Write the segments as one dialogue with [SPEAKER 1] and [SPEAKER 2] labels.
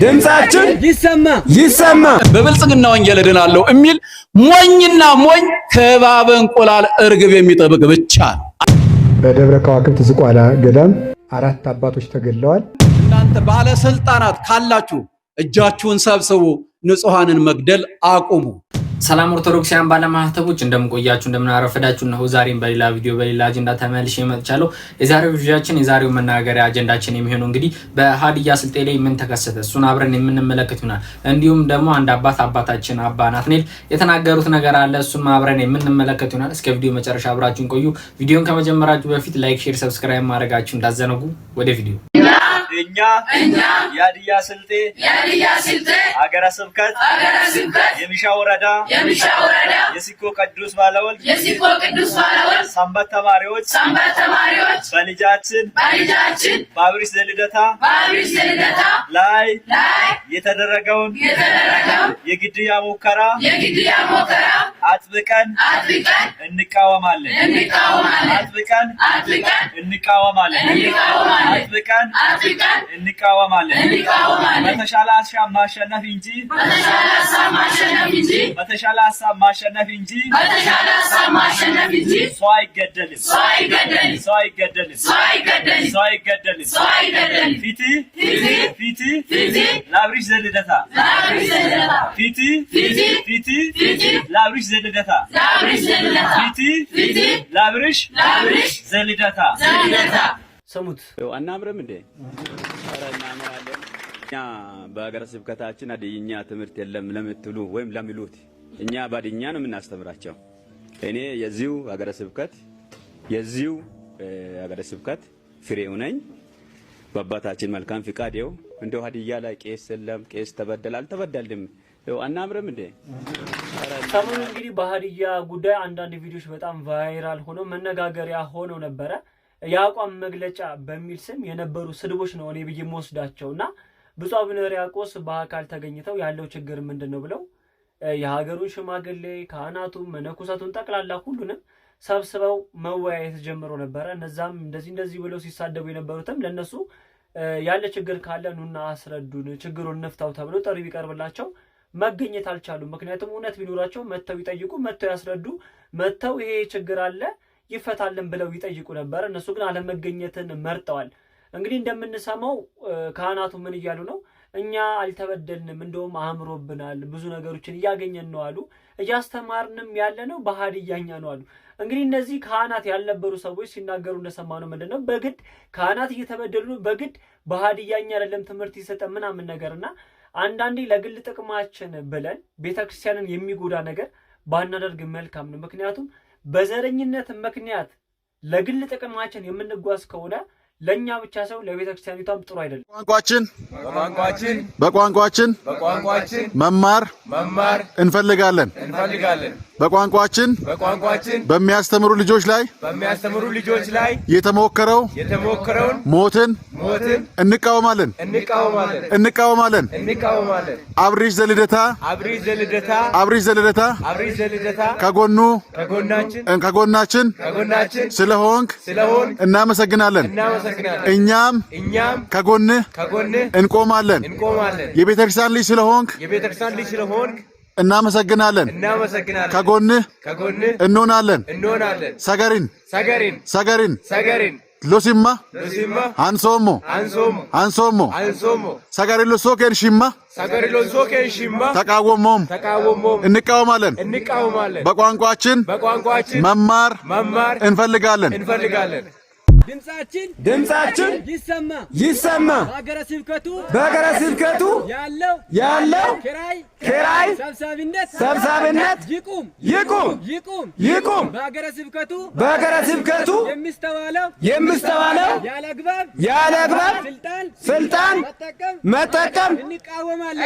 [SPEAKER 1] ድምጻችን ይሰማ
[SPEAKER 2] በብልጽግና ወንጌል እድናለሁ የሚል ሞኝና ሞኝ ከባበ እንቁላል እርግብ የሚጠብቅ ብቻ ነው።
[SPEAKER 3] በደብረ ከዋክብት ዝቋላ ገዳም 4 አባቶች ተገድለዋል።
[SPEAKER 2] እናንተ ባለስልጣናት ካላችሁ እጃችሁን ሰብስቡ፣ ንጹሃንን መግደል አቁሙ።
[SPEAKER 4] ሰላም ኦርቶዶክሳውያን ባለማህተቦች እንደምቆያችሁ እንደምናረፈዳችሁ ነው። ዛሬም በሌላ ቪዲዮ በሌላ አጀንዳ ተመልሼ መጥቻለሁ። የዛሬው ቪዲዮአችን የዛሬው መናገሪያ አጀንዳችን የሚሆነው እንግዲህ በሃዲያ ስልጤ ላይ ምን ተከሰተ እሱን አብረን የምንመለከት ይሆናል። እንዲሁም ደግሞ አንድ አባታችን አባ ናትናኤል የተናገሩት ነገር አለ፣ እሱን አብረን የምንመለከት ይሆናል። እስከ ቪዲዮ መጨረሻ አብራችሁን ቆዩ። ቪዲዮን ከመጀመራችሁ በፊት ላይክ፣ ሼር፣ ሰብስክራይብ ማድረጋችሁ እንዳዘነጉ። ወደ ቪዲዮ
[SPEAKER 5] እኛ የሃዲያ ስልጤ ሀገረ ስብከት የሚሻ ወረዳ የሲኮ ቅዱስ ባለወልድ ሰንበት ተማሪዎች በልጃችን በአብሪሽ ዘልደታ ላይ የተደረገውን የግድያ ሙከራ አጥብቀን እንቃወማለን። አጥብቀን እንቃወማለን። በተሻለ ሀሳብ ማሸነፍ እንጂ ሰው አይገደልም። ፊቲ ለአብሪሽ ዘልደታ ፊቲ ለአብሪሽ ዘልደታ ፊቲ ለአብሪሽ ዘልደታ
[SPEAKER 4] ሰሙት
[SPEAKER 6] አናምረም እንዴ? ኧረ እናምራለን። እኛ በሀገረ ስብከታችን ሀዲይኛ ትምህርት የለም ለምትሉ ወይም ለሚሉት እኛ ባድኛ ነው የምናስተምራቸው። እኔ የዚሁ ሀገረ ስብከት ፍሬው ነኝ። በአባታችን መልካም ፍቃዴው እንደው ሀዲያ ላይ ቄስ የለም፣ ቄስ ተበደል አልተበደልም። አናምረም እንዴ?
[SPEAKER 7] ሰሞኑን እንግዲህ በሀዲያ ጉዳይ አንዳንድ ቪዲዮዎች በጣም ቫይራል ሆኖ መነጋገሪያ ሆነው ነበረ። የአቋም መግለጫ በሚል ስም የነበሩ ስድቦች ነው እኔ ብዬ የምወስዳቸውና ብፁዕ አቡነ ሕርያቆስ በአካል ተገኝተው ያለው ችግር ምንድነው ብለው የሀገሩን ሽማግሌ ካህናቱን መነኮሳቱን ጠቅላላ ሁሉንም ሰብስበው መወያየት ጀምሮ ነበረ። እነዛም እንደዚህ ብለው ሲሳደቡ የነበሩትም ለነሱ ያለ ችግር ካለ ኑና አስረዱን፣ ችግሩን እንፍታው ተብሎ ጥሪ ቢቀርብላቸው መገኘት አልቻሉም። ምክንያቱም እውነት ቢኖራቸው መተው ይጠይቁ፣ መተው ያስረዱ፣ መተው ይሄ ችግር አለ ይፈታልን ብለው ይጠይቁ ነበር። እነሱ ግን አለመገኘትን መርጠዋል። እንግዲህ እንደምንሰማው ካህናቱ ምን እያሉ ነው? እኛ አልተበደልንም፣ እንደውም አምሮብናል፣ ብዙ ነገሮችን እያገኘን ነው አሉ። እያስተማርንም ያለነው በሃዲያኛ ነው አሉ። እንግዲህ እነዚህ ካህናት ያልነበሩ ሰዎች ሲናገሩ እንደሰማነው ምንድነው በግድ ካህናት እየተበደሉ በግድ በሃዲያኛ አይደለም ትምህርት ይሰጠ ምናምን ነገርና አንዳንዴ ለግል ጥቅማችን ብለን ቤተክርስቲያንን የሚጎዳ ነገር ባናደርግ መልካም ነው። ምክንያቱም በዘረኝነት ምክንያት ለግል ጥቅማችን የምንጓዝ ከሆነ ለኛ ብቻ ሰው ለቤተክርስቲያኒቷም ጥሩ አይደለም።
[SPEAKER 8] በቋንቋችን መማር እንፈልጋለን። በቋንቋችን በሚያስተምሩ ልጆች ላይ የተሞከረውን ሞትን እንቃወማለን። አብሪሽ ዘልደታ ከጎናችን ስለሆንክ እናመሰግናለን። እኛም ከጎንህ እንቆማለን። የቤተክርስቲያን ልጅ ስለሆንክ እናመሰግናለን። ከጎንህ እንሆናለን። ሰገሪን ሎሲማ አንሶሞ ሰገሪን ሎሶ ኬንሺማ ተቃወሞም እንቃወማለን። በቋንቋችን መማር እንፈልጋለን።
[SPEAKER 1] ድምጻችን ይሰማ በሀገረ ስብከቱ ያለው ኪራይ ሰብሳቢነት ይቁም። በሀገረ ስብከቱ የሚስተዋለው ያለ አግባብ ስልጣን መጠቀም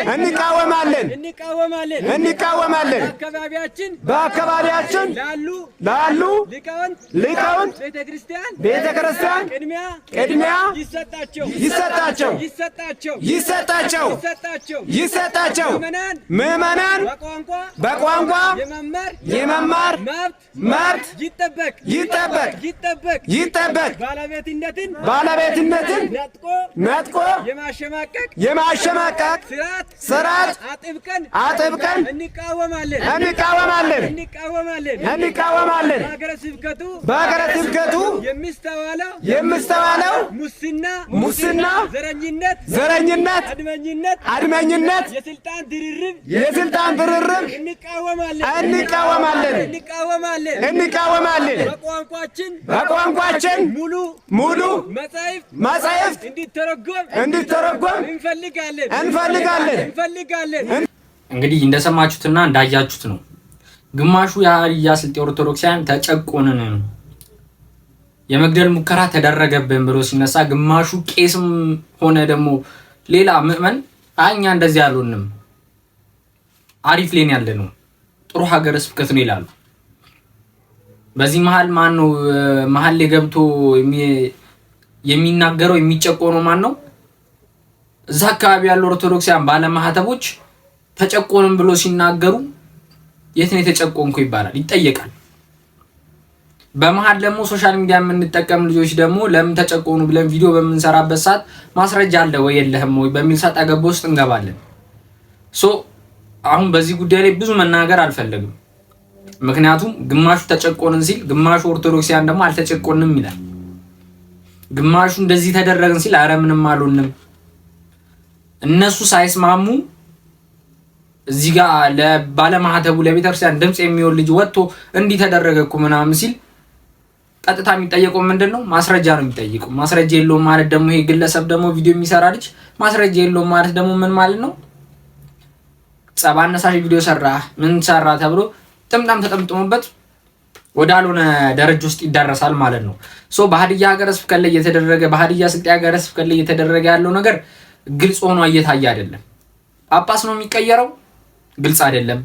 [SPEAKER 1] እንቃወማለን። በአካባቢያችን ላሉ ሊቃውንት ቤተክርስቲያን ክርስቲያን ቅድሚያ ይሰጣቸው ምዕመናን በቋንቋ የመማር መብት ይጠበቅ ባለቤትነትን ነጥቆ የማሸማቀቅ ስርዓት አጥብቀን እንቃወማለን። በሀገረ ስብከቱ የሚስተዋለው ሙስና፣ ዘረኝነት፣ አድመኝነት፣ የስልጣን ድርርብ እንቃወማለን። በቋንቋችን ሙሉ መጻሕፍት እንዲተረጎም እንፈልጋለን።
[SPEAKER 4] እንግዲህ እንደሰማችሁትና እንዳያችሁት ነው። ግማሹ የሀዲያ ስልጤ ኦርቶዶክሳውያን ተጨቆንን፣ የመግደል ሙከራ ተደረገብን ብሎ ሲነሳ፣ ግማሹ ቄስም ሆነ ደግሞ ሌላ ምዕመን እኛ እንደዚህ ያሉንም አሪፍ ሌን ያለ ነው ጥሩ ሀገረ ስብከት ነው ይላሉ። በዚህ መሃል ማን ነው መሃል ላይ ገብቶ የሚናገረው የሚጨቆነው ማን ነው? እዛ አካባቢ ያሉ ኦርቶዶክሳውያን ባለማህተቦች ተጨቆንም ብሎ ሲናገሩ የት ነው የተጨቆንኩ ይባላል፣ ይጠየቃል። በመሃል ደግሞ ሶሻል ሚዲያ የምንጠቀም ልጆች ደግሞ ለምን ተጨቆኑ ብለን ቪዲዮ በምንሰራበት ሰዓት ማስረጃ አለ ወይ የለህም ወይ በሚል ሰዓት አገባ ውስጥ እንገባለን። አሁን በዚህ ጉዳይ ላይ ብዙ መናገር አልፈለግም። ምክንያቱም ግማሹ ተጨቆንን ሲል፣ ግማሹ ኦርቶዶክሳውያን ደግሞ አልተጨቆንም ይላል። ግማሹ እንደዚህ ተደረገን ሲል አረ ምንም አልሆንም። እነሱ ሳይስማሙ እዚህ ጋር ለባለማህተቡ ለቤተክርስቲያን ድምጽ የሚሆን ልጅ ወጥቶ እንዲህ ተደረገኩ ምናምን ሲል ቀጥታ የሚጠየቀው ምንድነው? ማስረጃ ነው የሚጠይቀው። ማስረጃ የለውም ማለት ደግሞ ይሄ ግለሰብ ደግሞ ቪዲዮ የሚሰራ ልጅ ማስረጃ የለውም ማለት ደግሞ ምን ማለት ነው? ጸብ አነሳሽ ቪዲዮ ሰራ ምን ሰራ ተብሎ ጥምጣም ተጠምጥሞበት ወደ አልሆነ ደረጃ ውስጥ ይደረሳል ማለት ነው። በሀዲያ ሀገረ ስብከት ላይ የተደረገ በሀዲያ ስልጤ ሀገረ ስብከት ላይ የተደረገ ያለው ነገር ግልጽ ሆኖ እየታየ አይደለም። ጳጳስ ነው የሚቀየረው፣ ግልጽ አይደለም።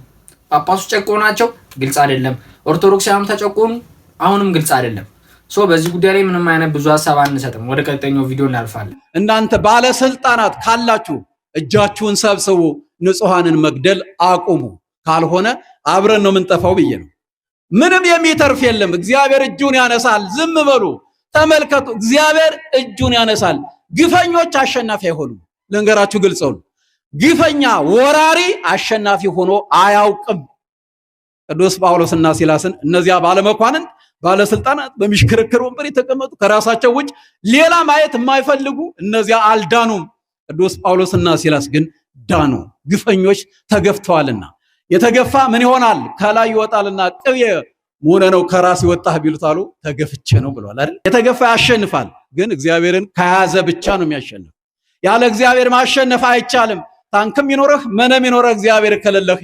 [SPEAKER 4] ጳጳሱ ጨቆናቸው፣ ግልጽ አይደለም። ኦርቶዶክሳውያኑ ተጨቆኑ፣ አሁንም ግልጽ አይደለም። በዚህ ጉዳይ ላይ ምንም አይነት ብዙ ሀሳብ አንሰጥም። ወደ ቀጣዩ ቪዲዮ እናልፋለን።
[SPEAKER 2] እናንተ ባለስልጣናት ካላችሁ እጃችሁን ሰብስቡ፣ ንጹሃንን መግደል አቁሙ። ካልሆነ አብረን ነው የምንጠፋው ብዬ ነው። ምንም የሚተርፍ የለም። እግዚአብሔር እጁን ያነሳል። ዝም በሉ፣ ተመልከቱ። እግዚአብሔር እጁን ያነሳል። ግፈኞች አሸናፊ አይሆኑም። ልንገራችሁ ግልጽ ነው። ግፈኛ ወራሪ አሸናፊ ሆኖ አያውቅም። ቅዱስ ጳውሎስና ሲላስን እነዚያ ባለመኳንን ባለስልጣናት በሚሽከረከሩ ወንበር የተቀመጡ ከራሳቸው ውጭ ሌላ ማየት የማይፈልጉ እነዚያ አልዳኑም። ቅዱስ ጳውሎስና ሲላስ ግን ዳኑ። ግፈኞች ተገፍተዋልና የተገፋ ምን ይሆናል? ከላይ ይወጣልና ቅቤ ሞነ ነው ከራስ ይወጣህ ቢሉታሉ ተገፍቼ ነው ብሏል አይደል? የተገፋ ያሸንፋል። ግን እግዚአብሔርን ከያዘ ብቻ ነው የሚያሸንፍ። ያለ እግዚአብሔር ማሸነፍ አይቻልም። ታንክም ይኖርህ ምንም ይኖርህ እግዚአብሔር ከሌለህ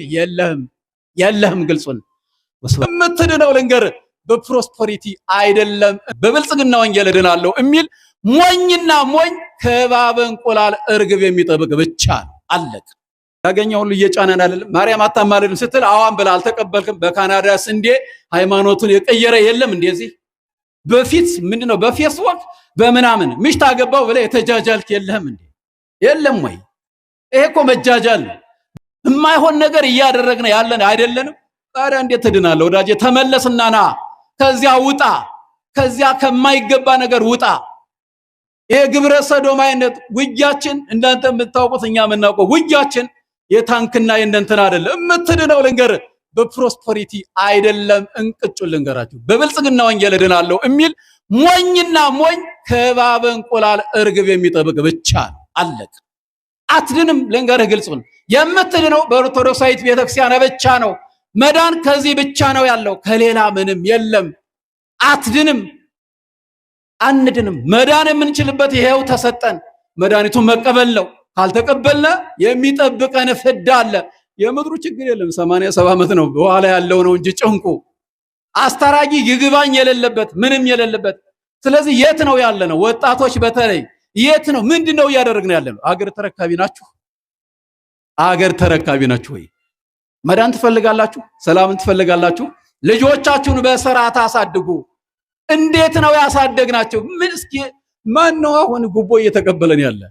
[SPEAKER 2] የለህም። ግልጹን የምትድነው ልንገር በፕሮስፐሪቲ አይደለም በብልጽግና ወንጌል እድናለሁ የሚል ሞኝና ሞኝ ከባብ እንቁላል እርግብ የሚጠብቅ ብቻ ነው። አለቅ ያገኘው ሁሉ እየጫነን አይደለም። ማርያም አታማልድም ስትል አዋን ብላ አልተቀበልክም። በካናዳ ስንዴ ሃይማኖቱን የቀየረ የለም። እንደዚህ በፊት ምንድነው በፌስቡክ በምናምን ምሽት አገባው ብለ የተጃጃልክ የለህም እንዴ? የለም ወይ? ይሄ እኮ መጃጃል ነው። የማይሆን ነገር እያደረግን ያለን አይደለንም። ታዲያ እንዴት ትድናለህ ወዳጄ? ተመለስና ና ከዚያ ውጣ። ከዚያ ከማይገባ ነገር ውጣ። ይሄ ግብረ ሰዶማይነት ውጊያችን እናንተ የምታውቁት እኛ የምናውቀው ውጊያችን የታንክና የእንትን አይደለም። የምትድነው ልንገር በፕሮስፐሪቲ አይደለም። እንቅጩን ልንገራችሁ በብልጽግና ወንጌል እድናለሁ የሚል ሞኝና ሞኝ ከባብ እንቁላል እርግብ የሚጠብቅ ብቻ ነው። አለቅ አትድንም። ልንገርህ ግልጹን የምትድነው በኦርቶዶክሳዊት ቤተክርስቲያን ብቻ ነው። መዳን ከዚህ ብቻ ነው ያለው፣ ከሌላ ምንም የለም። አትድንም፣ አንድንም። መዳን የምንችልበት ይሄው ተሰጠን። መድኃኒቱን መቀበል ነው። ካልተቀበልነ የሚጠብቀን ፍዳ አለ። የምድሩ ችግር የለም። 87 ዓመት ነው በኋላ ያለው ነው እንጂ ጭንቁ አስተራጊ ይግባኝ የሌለበት ምንም የሌለበት። ስለዚህ የት ነው ያለ ነው? ወጣቶች በተለይ የት ነው? ምንድነው እያደረግን ያለ ነው? አገር ተረካቢ ናችሁ? አገር ተረካቢ ናችሁ ወይ? መዳን ትፈልጋላችሁ? ሰላምን ትፈልጋላችሁ? ልጆቻችሁን በስርዓት አሳድጉ። እንዴት ነው ያሳደግናቸው? ምን እስኪ ማን ነው አሁን ጉቦ እየተቀበለን ያለ?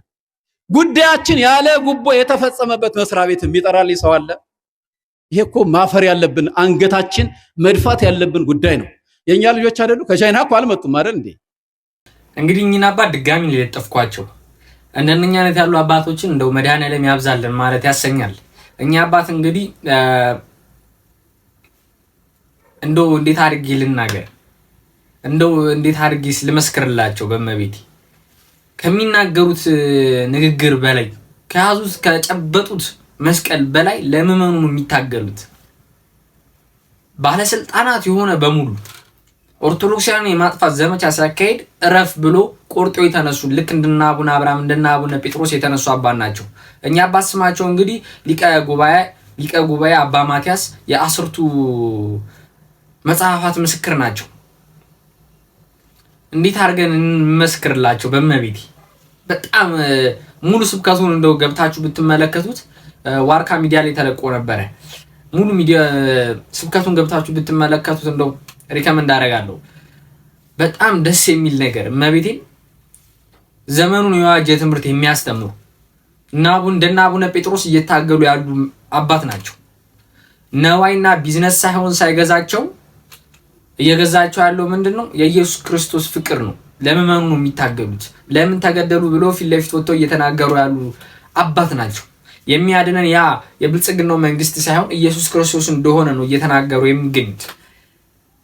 [SPEAKER 2] ጉዳያችን ያለ ጉቦ የተፈጸመበት መስሪያ ቤት የሚጠራልኝ ሰው አለ? ይሄ እኮ ማፈር ያለብን አንገታችን መድፋት ያለብን ጉዳይ ነው። የኛ ልጆች አይደሉ? ከቻይና እኮ አልመጡም አይደል እንዴ?
[SPEAKER 4] እንግዲህ እኚህን አባት ድጋሚ ሊለጥፍኳቸው እንደነኛ አይነት ያሉ አባቶችን እንደው መድኃኔዓለም ያብዛልን ማለት ያሰኛል። እኛ አባት እንግዲህ እንደው እንዴት አድርጌ ልናገር፣ እንደው እንዴት አድርጌ ልመስክርላቸው በመቤቴ ከሚናገሩት ንግግር በላይ ከያዙት ከጨበጡት መስቀል በላይ ለምመኑ ነው የሚታገሉት። ባለስልጣናት የሆነ በሙሉ ኦርቶዶክሳውያን የማጥፋት ዘመቻ ሲያካሄድ እረፍ ብሎ ቆርጦ የተነሱ ልክ እንደና አቡነ አብርሃም እንደና አቡነ ጴጥሮስ የተነሱ አባት ናቸው። እኛ አባት ስማቸው እንግዲህ ሊቀ ጉባኤ አባ ማቲያስ የአስርቱ መጽሐፋት ምስክር ናቸው። እንዴት አድርገን እንመስክርላቸው በመቤቴ። በጣም ሙሉ ስብከቱን እንደው ገብታችሁ ብትመለከቱት ዋርካ ሚዲያ ላይ ተለቆ ነበረ። ሙሉ ሚዲያ ስብከቱን ገብታችሁ ብትመለከቱት እንደው ሪከመንድ አደርጋለሁ። በጣም ደስ የሚል ነገር መቤቴ ዘመኑን የዋጀ ትምህርት የሚያስተምሩ እንደና አቡነ ጴጥሮስ እየታገሉ ያሉ አባት ናቸው። ነዋይና ቢዝነስ ሳይሆን ሳይገዛቸው እየገዛቸው ያለው ምንድነው? የኢየሱስ ክርስቶስ ፍቅር ነው። ለምመኑ ነው የሚታገሉት። ለምን ተገደሉ ብሎ ፊት ለፊት ወጥተው እየተናገሩ ያሉ አባት ናቸው። የሚያድነን ያ የብልጽግናው መንግስት ሳይሆን ኢየሱስ ክርስቶስ እንደሆነ ነው እየተናገሩ የሚገኙት።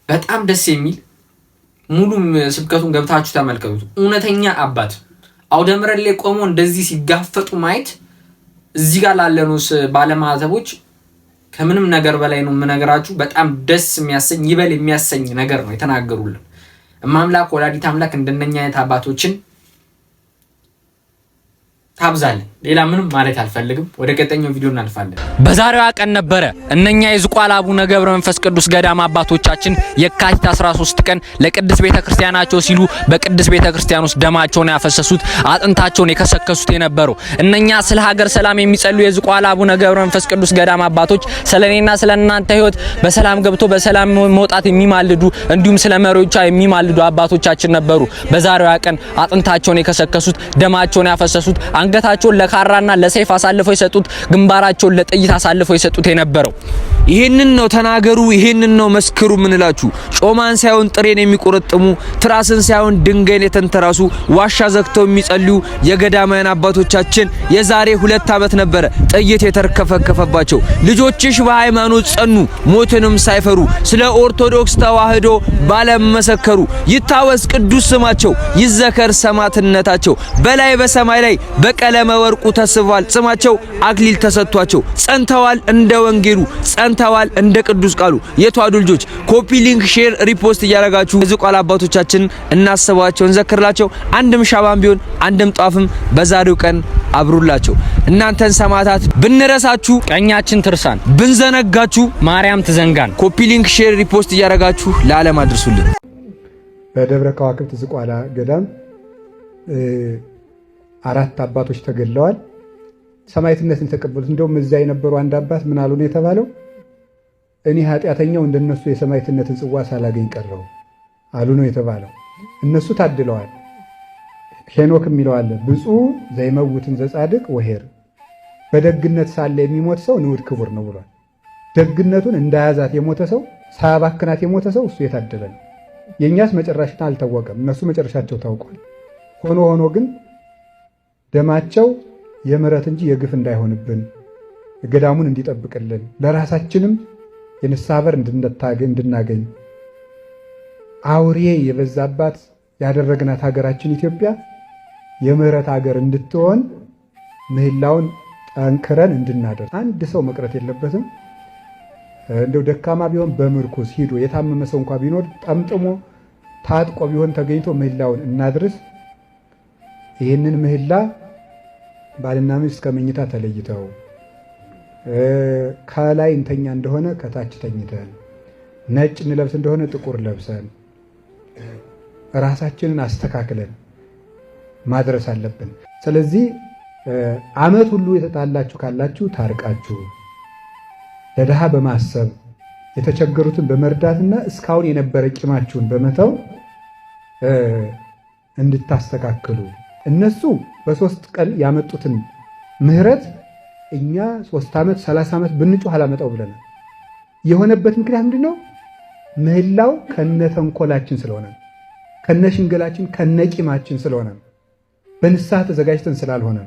[SPEAKER 4] በጣም ደስ የሚል ሙሉ ስብከቱን ገብታችሁ ተመልከቱት። እውነተኛ አባት አውደ ምሕረት ላይ ቆሞ እንደዚህ ሲጋፈጡ ማየት እዚህ ጋር ላለነው ባለማዕተቦች ከምንም ነገር በላይ ነው የምነግራችሁ። በጣም ደስ የሚያሰኝ ይበል የሚያሰኝ ነገር ነው የተናገሩልን። እማምላክ ወላዲት አምላክ እንደነኛ አይነት አባቶችን ታብዛለን። ሌላ ምንም ማለት አልፈልግም። ወደ ቀጣኛው ቪዲዮ እናልፋለን።
[SPEAKER 9] በዛሬዋ ቀን ነበረ እነኛ የዝቋላ አቡነ ገብረ መንፈስ ቅዱስ ገዳም አባቶቻችን የካቲት 13 ቀን ለቅድስት ቤተክርስቲያናቸው ሲሉ በቅድስት ቤተክርስቲያን ውስጥ ደማቸውን ያፈሰሱት አጥንታቸውን የከሰከሱት የነበረው እነኛ ስለ ሀገር ሰላም የሚጸልዩ የዝቋላ አቡነ ገብረ መንፈስ ቅዱስ ገዳም አባቶች ስለኔና ስለናንተ ህይወት በሰላም ገብቶ በሰላም መውጣት የሚማልዱ እንዲሁም ስለ መሪዎቿ የሚማልዱ አባቶቻችን ነበሩ። በዛሬዋ ቀን አጥንታቸውን የከሰከሱት ደማቸውን ያፈሰሱት አንገታቸውን ለካራና ለሰይፍ አሳልፈው የሰጡት ግንባራቸውን ለጥይት አሳልፈው የሰጡት የነበረው
[SPEAKER 10] ይሄንን ነው ተናገሩ፣ ይሄንን ነው መስክሩ ምንላችሁ። ጮማን ሳይሆን ጥሬን የሚቆረጥሙ ትራስን ሳይሆን ድንጋይን የተንተራሱ ዋሻ ዘግተው የሚጸልዩ የገዳማውያን አባቶቻችን የዛሬ 2 ዓመት ነበረ ጥይት የተርከፈከፈባቸው። ልጆችሽ በሃይማኖት ጸኑ ሞትንም ሳይፈሩ ስለ ኦርቶዶክስ ተዋህዶ ባለመሰከሩ ይታወስ ቅዱስ ስማቸው ይዘከር ሰማዕትነታቸው በላይ በሰማይ ላይ በቀለመ ወርቁ ተስቧል ስማቸው አክሊል ተሰጥቷቸው ጸንተዋል እንደ ወንጌሉ ጸንተዋል እንደ ቅዱስ ቃሉ። የተዋሕዶ ልጆች ኮፒ ሊንክ ሼር ሪፖስት እያደረጋችሁ የዝቋላ አባቶቻችን እናስባቸው እንዘክርላቸው። አንድም ሻባም ቢሆን አንድም ጧፍም በዛሬው ቀን አብሩላቸው። እናንተን ሰማዕታት ብንረሳችሁ
[SPEAKER 9] ቀኛችን ትርሳን፣
[SPEAKER 10] ብንዘነጋችሁ
[SPEAKER 9] ማርያም ትዘንጋን።
[SPEAKER 10] ኮፒ ሊንክ ሼር ሪፖስት እያደረጋችሁ ለዓለም አድርሱልን።
[SPEAKER 3] በደብረ ከዋክብት ዝቋላ ገዳም 4 አባቶች ተገድለዋል። ሰማዕትነትን ተቀበሉት። እንደውም እዛ የነበሩ አንድ አባት ምን አሉ ነው የተባለው? እኔ ኃጢአተኛው እንደነሱ የሰማዕትነትን ጽዋ ሳላገኝ ቀረው አሉ ነው የተባለው። እነሱ ታድለዋል። ሄኖክ የሚለው አለ ብፁዕ ዘይመውትን ዘጻድቅ ወሄር፣ በደግነት ሳለ የሚሞት ሰው ንዑድ ክቡር ነው ብሏል። ደግነቱን እንዳያዛት የሞተ ሰው ሳያባክናት የሞተ ሰው እሱ የታደለ ነው። የእኛስ መጨረሻችን አልታወቀም፣ እነሱ መጨረሻቸው ታውቋል። ሆኖ ግን ደማቸው የምሕረት እንጂ የግፍ እንዳይሆንብን ገዳሙን እንዲጠብቅልን ለራሳችንም የንስሐ በር እንድናገኝ አውሬ የበዛባት ያደረግናት ሀገራችን ኢትዮጵያ የምሕረት ሀገር እንድትሆን ምህላውን ጠንክረን እንድናደርግ አንድ ሰው መቅረት የለበትም። እንደው ደካማ ቢሆን በምርኩስ ሂዶ የታመመ ሰው እንኳን ቢኖር ጠምጥሞ ታጥቆ ቢሆን ተገኝቶ ምህላውን እናድርስ። ይህንን ምህላ ባልና ሚስት ከመኝታ ተለይተው ከላይ እንተኛ እንደሆነ ከታች ተኝተን፣ ነጭ እንለብስ እንደሆነ ጥቁር ለብሰን ራሳችንን አስተካክለን ማድረስ አለብን። ስለዚህ ዓመት ሁሉ የተጣላችሁ ካላችሁ ታርቃችሁ ለድሃ በማሰብ የተቸገሩትን በመርዳትና እስካሁን የነበረ ቂማችሁን በመተው እንድታስተካክሉ እነሱ በ3 ቀን ያመጡትን ምህረት እኛ 3 ዓመት 30 ዓመት ብንጮህ አላመጣው ብለናል። የሆነበት ምክንያት ምንድነው? ምህላው ከነተንኮላችን ስለሆነ ከነሽንገላችን ከነቂማችን ስለሆነ በንስሐ ተዘጋጅተን ስላልሆነ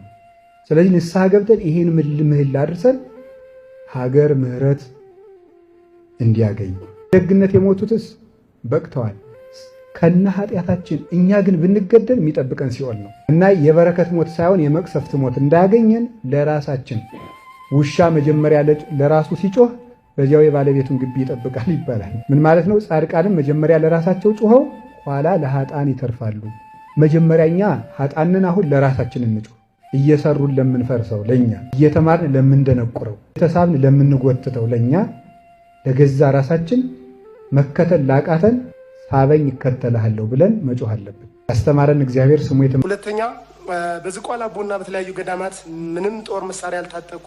[SPEAKER 3] ስለዚህ ንስሐ ገብተን ይሄን ምህላ አድርሰን ሀገር ምህረት እንዲያገኝ ደግነት የሞቱትስ በቅተዋል ከነ ኃጢአታችን። እኛ ግን ብንገደል የሚጠብቀን ሲኦል ነው እና የበረከት ሞት ሳይሆን የመቅሰፍት ሞት እንዳያገኘን ለራሳችን ውሻ መጀመሪያ ለራሱ ሲጮህ በዚያው የባለቤቱን ግቢ ይጠብቃል ይባላል። ምን ማለት ነው? ጻድቃንም መጀመሪያ ለራሳቸው ጮኸው ኋላ ለኃጥአን ይተርፋሉ። መጀመሪያ እኛ ኃጥአንን አሁን ለራሳችን እንጮህ፣ እየሰሩን ለምንፈርሰው ለኛ፣ እየተማርን ለምንደነቁረው፣ እየተሳብን ለምንጎትተው ለኛ ለገዛ ራሳችን መከተል ላቃተን ሳበኝ ይከተልሃለሁ ብለን መጮህ አለብን። ያስተማረን እግዚአብሔር ስሙ
[SPEAKER 11] ሁለተኛ በዝቋላ አቦና በተለያዩ ገዳማት ምንም ጦር መሳሪያ ያልታጠቁ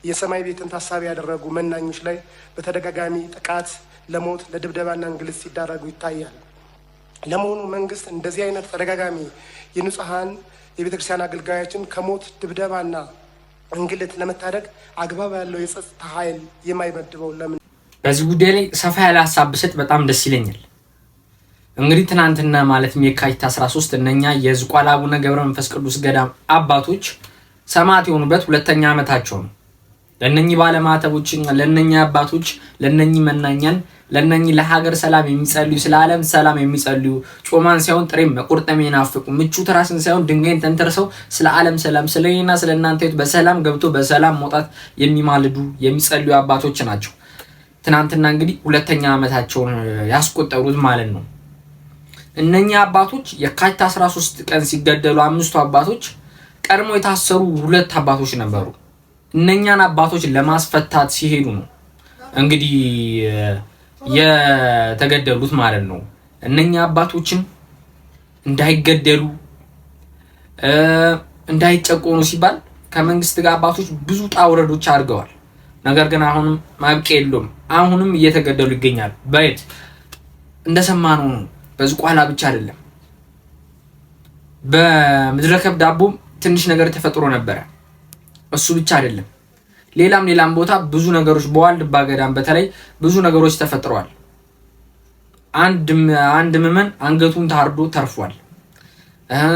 [SPEAKER 11] የሰማይ ቤትን ታሳቢ ያደረጉ መናኞች ላይ በተደጋጋሚ ጥቃት፣ ለሞት፣ ለድብደባና እንግልት ሲዳረጉ ይታያል። ለመሆኑ መንግስት እንደዚህ አይነት ተደጋጋሚ የንጹሃን የቤተክርስቲያን አገልጋዮችን ከሞት ድብደባና እንግልት ለመታደግ አግባብ ያለው የጸጥታ ኃይል የማይመድበው ለምን?
[SPEAKER 4] በዚህ ጉዳይ ላይ ሰፋ ያለ ሀሳብ ብሰጥ በጣም ደስ ይለኛል። እንግዲህ ትናንትና ማለትም የካቲት 13 እነኛ የዝቋላ አቡነ ገብረ መንፈስ ቅዱስ ገዳም አባቶች ሰማዕት የሆኑበት 2ኛ ዓመታቸው ነው። ለነኚህ ባለማተቦች፣ ለነኚህ አባቶች፣ ለነኚህ መናኛን፣ ለነኚህ ለሀገር ሰላም የሚጸልዩ፣ ስለ ዓለም ሰላም የሚጸልዩ፣ ጮማን ሳይሆን ጥሬም መቁርጠም የናፍቁ፣ ምቹ ትራስን ሳይሆን ድንጋይን ተንተርሰው ስለ ዓለም ሰላም፣ ስለኔና ስለናንተ ሕይወት በሰላም ገብቶ በሰላም መውጣት የሚማልዱ የሚጸልዩ አባቶች ናቸው። ትናንትና እንግዲህ 2ኛ ዓመታቸውን ያስቆጠሩት ማለት ነው። እነኛ አባቶች የካቲት 13 ቀን ሲገደሉ 5ቱ አባቶች ቀድሞ የታሰሩ 2 አባቶች ነበሩ። እነኛን አባቶች ለማስፈታት ሲሄዱ ነው እንግዲህ የተገደሉት ማለት ነው። እነኛ አባቶችን እንዳይገደሉ እንዳይጨቆኑ ሲባል ከመንግስት ጋር አባቶች ብዙ ጣውረዶች አድርገዋል። ነገር ግን አሁንም ማብቂያ የለውም። አሁንም እየተገደሉ ይገኛሉ። በየት እንደሰማነው ነው። በዝቋላ ብቻ አይደለም፣ በምድረ ከብድ ዳቦም ትንሽ ነገር ተፈጥሮ ነበረ። እሱ ብቻ አይደለም፣ ሌላም ቦታ ብዙ ነገሮች በዋልድባ ገዳም በተለይ ብዙ ነገሮች ተፈጥረዋል። አንድ ምዕመን አንገቱን ታርዶ ተርፏል።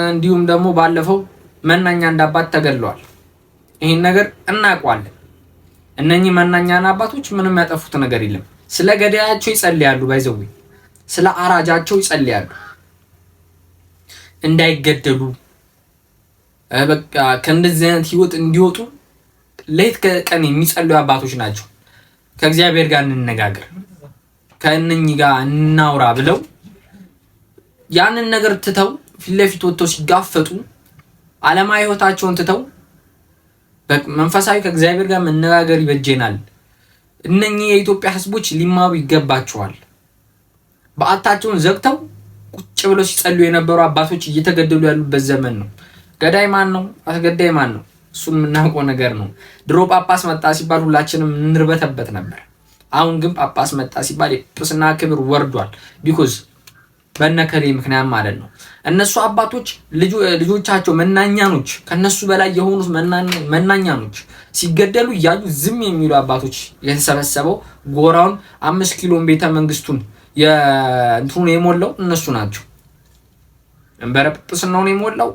[SPEAKER 4] እንዲሁም ደግሞ ባለፈው መናኛ እንዳባት ተገድለዋል። ይህን ነገር እናውቀዋለን። እነኚህ መናኛና አባቶች ምንም ያጠፉት ነገር የለም። ስለ ገዳያቸው ይጸልያሉ፣ ባይዘው ስለ አራጃቸው ይጸልያሉ እንዳይገደሉ፣ በቃ ከእንደዚህ አይነት ህይወት እንዲወጡ ሌት ከቀን የሚጸልዩ አባቶች ናቸው። ከእግዚአብሔር ጋር እንነጋገር፣ ከእነኚህ ጋር እናውራ ብለው ያንን ነገር ትተው ፊት ለፊት ወጥተው ሲጋፈጡ ዓለማዊ ህይወታቸውን ትተው መንፈሳዊ ከእግዚአብሔር ጋር መነጋገር ይበጀናል። እነኚህ የኢትዮጵያ ህዝቦች ሊማሩ ይገባቸዋል። በአታቸውን ዘግተው ቁጭ ብለው ሲጸልዩ የነበሩ አባቶች እየተገደሉ ያሉበት ዘመን ነው። ገዳይ ማን ነው? አስገዳይ ማን ነው? እሱን የምናውቀው ነገር ነው። ድሮ ጳጳስ መጣ ሲባል ሁላችንም እንርበተበት ነበር። አሁን ግን ጳጳስ መጣ ሲባል የጵጵስና ክብር ወርዷል። ቢኮዝ በነከሌ ምክንያት ማለት ነው። እነሱ አባቶች ልጆቻቸው መናኛኖች፣ ከነሱ በላይ የሆኑት መናኛኖች ሲገደሉ እያዩ ዝም የሚሉ አባቶች የተሰበሰበው ጎራውን 5 ኪሎ ቤተ መንግስቱን የእንትኑን የሞላው እነሱ ናቸው። መንበረ ጵጵስናውን የሞላው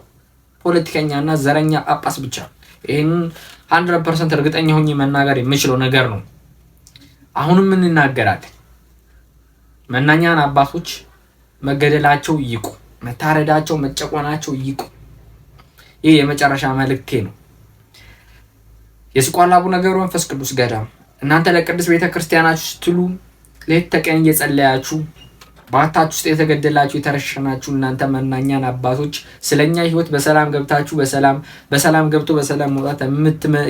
[SPEAKER 4] ፖለቲከኛና ዘረኛ ጳጳስ ብቻ። ይሄን 100% እርግጠኛ ሆኜ መናገር የምችለው ነገር ነው። አሁንም እንናገራለን። መናኛን አባቶች መገደላቸው ይቁ፣ መታረዳቸው፣ መጨቆናቸው ይቁ። ይህ የመጨረሻ መልእክቴ ነው። የዝቋላ አቡነ ገብረ መንፈስ ቅዱስ ገዳም እናንተ ለቅድስት ቤተክርስቲያናችሁ ስትሉ ሌት ተቀን እየጸለያችሁ ባታችሁ ውስጥ የተገደላችሁ የተረሸናችሁ እናንተ መናኛን አባቶች ስለኛ ህይወት በሰላም ገብታችሁ በሰላም ገብቶ በሰላም መውጣት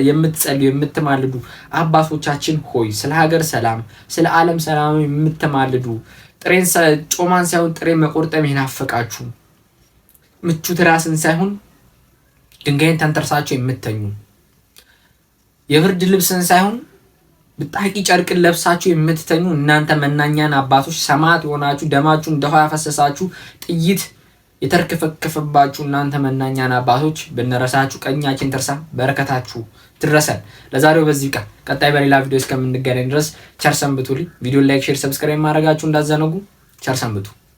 [SPEAKER 4] የምትጸልዩ የምትማልዱ አባቶቻችን ሆይ ስለ ሀገር ሰላም፣ ስለ ዓለም ሰላም የምትማልዱ ጥሬን ጮማን ሳይሆን ጥሬ መቆርጠም ይናፈቃችሁ፣ ምቹ ትራስን ሳይሆን ድንጋይን ተንተርሳችሁ የምትተኙ፣ የብርድ ልብስን ሳይሆን ብጣቂ ጨርቅን ለብሳችሁ የምትተኙ እናንተ መናኛን አባቶች ሰማዕት የሆናችሁ ደማችሁ እንደ ውሃ ያፈሰሳችሁ ጥይት የተርከፈከፈባችሁ እናንተ መናኛን አባቶች ብንረሳችሁ ቀኛችን ትርሳ፣ በረከታችሁ ትድረሰን። ለዛሬው በዚህ ቀን ቀጣይ በሌላ ቪዲዮ እስከምንገናኝ ድረስ ቸር ሰንብቱልኝ። ቪዲዮ ላይክ፣ ሼር፣ ሰብስክራይብ ማድረጋችሁ እንዳዘነጉ። ቸር ሰንብቱ።